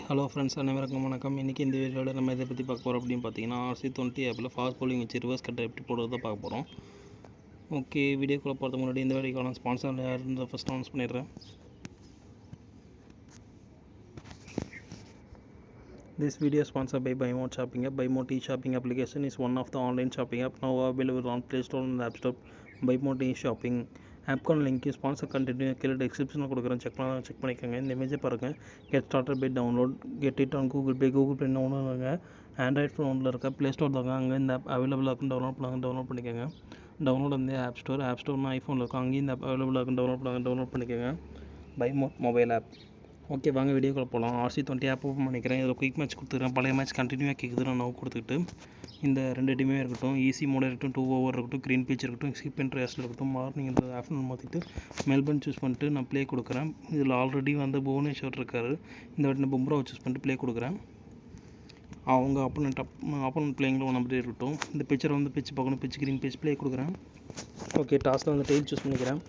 Hello friends, அனைவருக்கும் வணக்கம். இன்றைக்கி இந்த வீடியோவில் நம்ம இதை பற்றி பார்க்க போகிறோம் அப்படின்னு பார்த்தீங்கன்னா, RC20 ஆப்பில் ஃபாஸ்ட் பவுலிங் வச்சு ரிவர்ஸ் கட்டர் எப்படி போடுறத பார்க்க போகிறோம். ஓகே, வீடியோக்குள்ளே போகிறதுக்கு முன்னாடி இந்த வீடியோக்கான ஸ்பான்சர் யாருன்ற ஃபஸ்ட் அனௌன்ஸ் பண்ணிடுறேன். This video is sponsored by BuyMode Shopping App. BuyMode e-shopping application is one of the online shopping app now available on Play Store and App Store. BuyMode e-shopping ஆப்கான link sponsor continue கீழே டிஸ்கிரிப்ஷனில் கொடுக்குறேன். Check பண்ணிக்கோங்க. இந்த இமேஜை பாருங்கள். Get started by download get it on Google Pay டவுன்லோடுங்க. Android ஃபோனில் இருக்க ப்ளே ஸ்டோர் தாங்க. அங்கே இந்த ஆப் அவைலபிளாக இருக்கும். டவுன்லோட் பண்ணிக்கோங்க. டவுன்லோட் வந்து ஆப் ஸ்டோர்னா ஐஃபோனில் இருக்கும். அங்கேயும் இந்த ஆப் அவைலபிளாக இருக்கும். டவுன்லோட் பண்ணிக்கோங்க. BuyMode mobile app. ஓகே, வாங்க வீடியோக்குள்ள போகலாம். RC20 ஆப் ஓப்பன் பண்ணிக்கிறேன். இதில் குயிக் மேட்ச் கொடுத்துக்கிறேன். பழைய மேட்ச் கண்டினியூவாக கேட்குது. நான் நோ கொடுத்துக்கிட்டு இந்த ரெண்டு டீமே இருக்கட்டும், ஈஸி மோட் இருக்கட்டும், 2 ஓவர் இருக்கட்டும், க்ரீன் பீச் இருக்கட்டும், ஸ்கிப் அண்ட் ரேஸில் இருக்கட்டும், மார்னிங் இந்த ஆஃப்டர்நூன் மாற்றிட்டு மெல்பர்ன் சூஸ் பண்ணிட்டு நான் ப்ளே கொடுக்குறேன். இதில் ஆல்ரெடி வந்து புவனேஸ்வர் இருக்கார். இந்த வாட்டி நான் பும்ராவை சூஸ் பண்ணிட்டு ப்ளே கொடுக்குறேன். அவங்க ஆப்போனன்ட் பிளேயிங்கில் ஒன் நம்பர் இருக்கட்டும். இந்த பிச்சரை வந்து பிச்சு பார்க்கணும். பிச்சு க்ரீன் பீச் ப்ளே கொடுக்குறேன். ஓகே, டாஸில் வந்து டெயில் சூஸ் பண்ணிக்கிறேன்.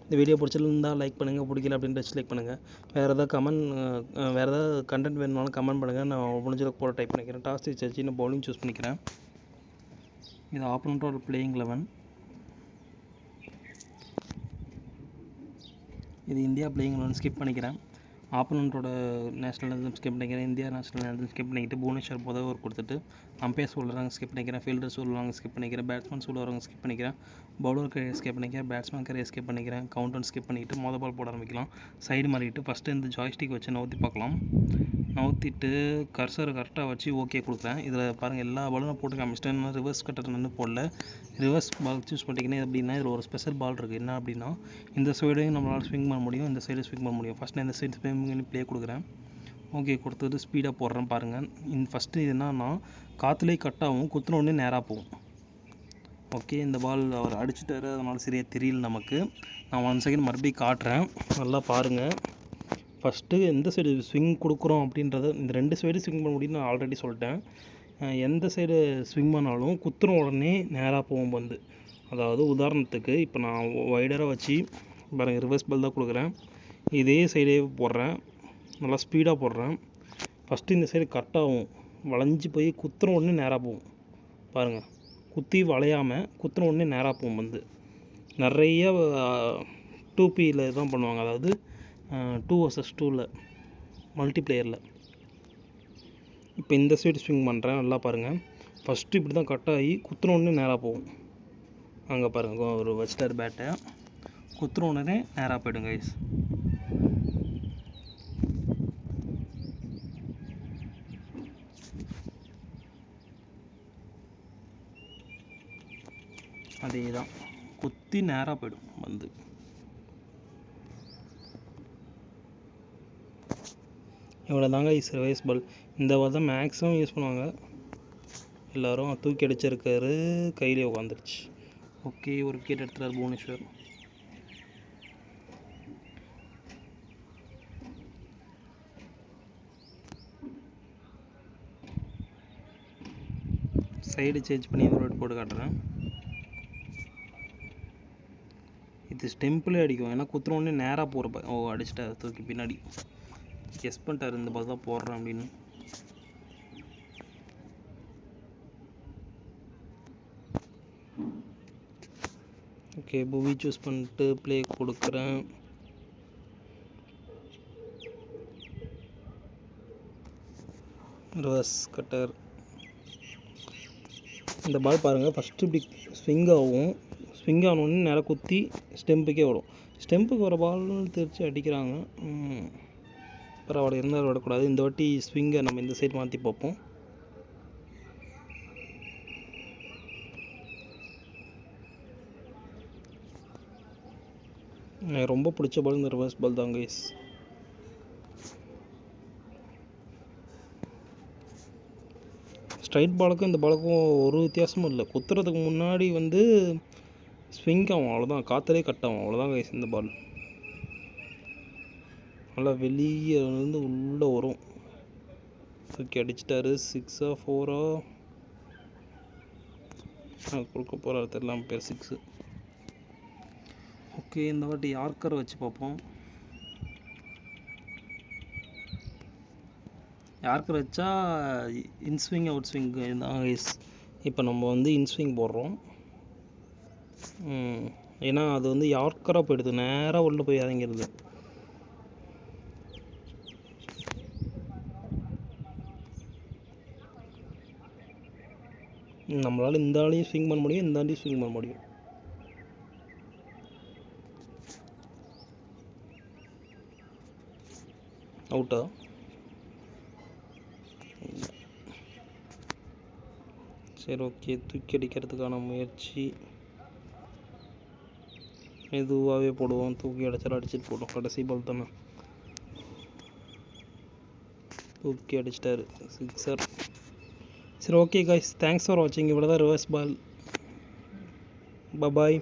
இந்த வீடியோ பிடிச்சிருந்தால் லைக் பண்ணுங்கள், பிடிக்கல அப்படின்னு டிஸ்லைக் பண்ணுங்கள். வேறு ஏதாவது கண்டென்ட் வேணுனாலும் கமெண்ட் பண்ணுங்கள். நான் முடிஞ்சளவுக்கு போட டைப் பண்ணிக்கிறேன். டாஸ் வச்சு நான் பவுலிங் சூஸ் பண்ணிக்கிறேன். இது ஆப்போனண்ட்டோட பிளேயிங் 11. இது இந்தியா பிளேயிங் 11 ஸ்கிப் பண்ணிக்கிறேன். ஆப்போனண்ட்டோட நேஷனல் ஆந்தம் ஸ்கிப் பண்ணிக்கிறேன். இந்தியா நேஷனல் ஆந்தம் ஸ்கிப் பண்ணிக்கிட்டு புவனேஸ்வர் போதே ஒரு கொடுத்துட்டு அம்பையர் சொல்லுறாங்க ஸ்கிப் பண்ணிக்கிறேன். ஃபீல்டர் சொல்லுவாங்க ஸ்கிப் பண்ணிக்கிறேன். பேட்ஸ்மேன் சொல்லுவாங்க ஸ்கிப் பண்ணிக்கிறேன். பவுலர் கரியர் ஸ்கிப் பண்ணிக்கிறேன். பேட்ஸ்மேன் கரியர் ஸ்கிப் பண்ணிக்கிறேன். கவுண்டர் ஸ்கிப் பண்ணிக்கிட்டு மொதல் பால் போட ஆரம்பிக்கலாம். சைடு மாறிட்டு ஃபஸ்ட்டு இந்த ஜாய்ஸ்டிக் வச்சு நவுத்தி பார்க்கலாம். நவுத்திட்டு கர்சரை கரெக்டாக வச்சு ஓகே கொடுக்குறேன். இதில் பாருங்கள், எல்லா பாலும் போட்டு காமிச்சிட்டேன். ரிவர்ஸ் கட்டர் நின்று போடல. ரிவர்ஸ் பால் சூஸ் பண்ணிட்டீங்கன்னா அப்படின்னா இதில் ஒரு ஸ்பெஷல் பால் இருக்குது. என்ன அப்படின்னா, இந்த சைடையும் நம்மளால் ஸ்விங் பண்ண முடியும், இந்த சைடு ஸ்விங் பண்ண முடியும். ஃபஸ்ட்டு இந்த சைடு ஸ்விங் பண்ணி ப்ளே கொடுக்குறேன். ஓகே கொடுத்துட்டு ஸ்பீடாக போடுறேன் பாருங்கள். ஃபஸ்ட்டு இது என்னன்னா, காற்றுலேயே கட்டாகவும் குத்துனோடனே நேராக போகும். ஓகே, இந்த பால் அவர் அடிச்சுட்டாரு, அதனால் சரியாக தெரியல நமக்கு. நான் 1 செகண்ட் மறுபடியும் காட்டுறேன், நல்லா பாருங்கள். ஃபஸ்ட்டு எந்த சைடு ஸ்விங் கொடுக்குறோம் அப்படின்றத, இந்த 2 சைடு ஸ்விங் பண்ண முடியும்னு நான் ஆல்ரெடி சொல்லிட்டேன். எந்த சைடு ஸ்விங் பண்ணாலும் குத்துன உடனே நேராக போகும் வந்து. அதாவது உதாரணத்துக்கு இப்போ நான் வைடராக வச்சு பாருங்கள், ரிவர்ஸ் பால் தான் கொடுக்குறேன். இதே சைடே போடுறேன், நல்லா ஸ்பீடாக போடுறேன். ஃபஸ்ட்டு இந்த சைடு கரெக்டாகும், வளைஞ்சி போய் குத்துன உடனே நேராக போகும் பாருங்கள். குத்தி வளையாமல் குத்துன உடனே நேராக போகும் வந்து. நிறைய 2Pயில் தான் பண்ணுவாங்க, அதாவது 2 vs 2ல் மல்டிப்ளேயரில். இப்போ இந்த சைடு ஸ்விங் பண்ணுறேன், நல்லா பாருங்கள். ஃபஸ்ட்டு இப்படி தான் கட் ஆகி குத்துன உடனே நேராக போகும். அங்கே பாருங்கள், ஒரு வச்சிட்டார் பேட்டை, குத்துன உடனே நேராக போய்டும் கைஸ். அதே தான், குத்தி நேராக போய்டும் வந்து. இவ்வளோ தாங்க ரிவர்ஸ் பால். இந்த பால் தான் மேக்ஸிமம் யூஸ் பண்ணுவாங்க எல்லோரும். தூக்கி அடிச்சிருக்காரு, கையிலே உட்காந்துருச்சு. ஓகே, ஒரு விக்கெட் எடுத்துறாரு புவனேஸ்வர். சைடு சேஞ்ச் பண்ணி ஒரு விக்கெட் போட்டு காட்டுறேன். இது ஸ்டெம்பிளே அடிக்கும், ஏன்னா குத்துன உடனே நேராக போகிறப்ப அடிச்சிட்டாரு தூக்கி பின்னாடி. கெஸ் பண்ணிட்டார் இந்த பால் தான் போடுறேன் அப்படின்னு. ஓகே, புவி சூஸ் பண்ணிட்டு ப்ளே கொடுக்குறேன். Reverse cutter. இந்த பால் பாருங்கள், ஃபஸ்ட்டு இப்படி ஸ்விங் ஆனோடனே நேராக குத்தி ஸ்டெம்புக்கே வரும். ஸ்டெம்புக்கு வர பால் தெரிச்சு அடிக்கிறாங்க. பரவாயில்ல, இருந்தாலும் விடக்கூடாது. இந்த வாட்டி ஸ்விங்கை நம்ம இந்த சைடு மாற்றி பார்ப்போம். எனக்கு ரொம்ப பிடிச்ச பால் இந்த ரிவர்ஸ் பால் தான் கைஸ். ஸ்ட்ரைட் பாலுக்கும் இந்த பாலுக்கும் ஒரு வித்தியாசமும் இல்லை. குத்துறதுக்கு முன்னாடி வந்து ஸ்விங் ஆகும், அவ்வளோதான். காற்றுலே கட் ஆகும், அவ்வளோதான் கைஸ். இந்த பால் நல்லா வெளியே இருந்து உள்ளே வரும். தூக்கி அடிச்சிட்டாரு. 6ஆ 4ஆ கொடுக்க போகிறாரு தெரியல, பேர் 6. ஓகே, இந்த வாட்டி யார்க்கர் வச்சு பார்ப்போம். யார்க்கர் வச்சா இன்ஸ்விங் அவுட் ஸ்விங் தான் கைஸ். இப்போ நம்ம வந்து இன்ஸ்விங் போடுறோம். ஏன்னா அது வந்து யார்க்கராக போயிடுது, நேராக உள்ள போய் இறங்கிடுது. நம்மளால் இந்த ஆளையும் ஸ்விங் பண்ண முடியும், இந்த ஆளையும் ஸ்விங் பண்ண முடியும். அவுட்டா? சரி, ஓகே. தூக்கி அடிக்கிறதுக்கான முயற்சி மெதுவாகவே போடுவோம். தூக்கி அடிச்சாலும் அடிச்சுட்டு போட்டோம். கடைசி பால் தானே. தூக்கி அடிச்சிட்டாரு, சிக்ஸர். சரி, ஓகே கைஸ், தேங்க்ஸ் ஃபார் வாட்சிங். இவ்வளோ தான் ரிவர்ஸ் பால். பாய்.